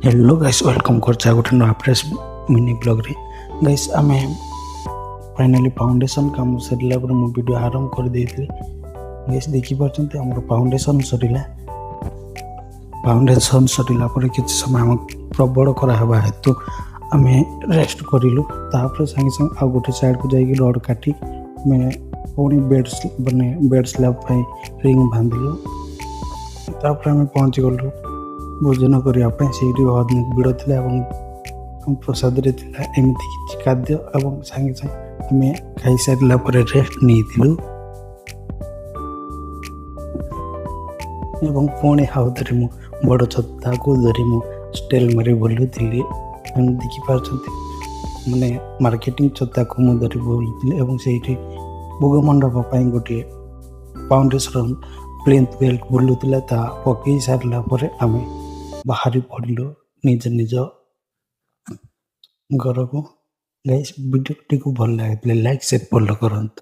Hello guys welcome Karsha गोटे नुआ fresh mini blog रे गाइस आमे फाइनली फाउंडेशन काम सरला पर मु वीडियो आरंभ कर देथि गाइस देखि परछन्ते हमर फाउंडेशन सरिला पर किछ समय हम प्रबल करा हबा हेतु आमे रेस्ट करिलु तापर संगे संग आ गोटे साइड को जाई रड काटी मैं पुणी बेड स्लैब पे रिंग बांधिलु तापर आमे पहुंची गलु भोजन करने से भिड़ थी प्रसाद एमती किसी खाद्य और सांगे सांगे आम खाई सारा रेस्ट नहीं पुणी हाउ धरी मु बड़ छता को धरी मु स्टेल मारी बुलूली देखिपार मैंने मार्केटिंग छता को मुझे धरी बुलूली से भोग मंडप गोटे फाउंडेशन प्लेन्थ बेल्ट बुलूला पकई सारा पर आम बाहरी पड़िलु निज निज घर को गाइस वीडियो टी को भल लगे लाइक शेयर फॉलो करंतु।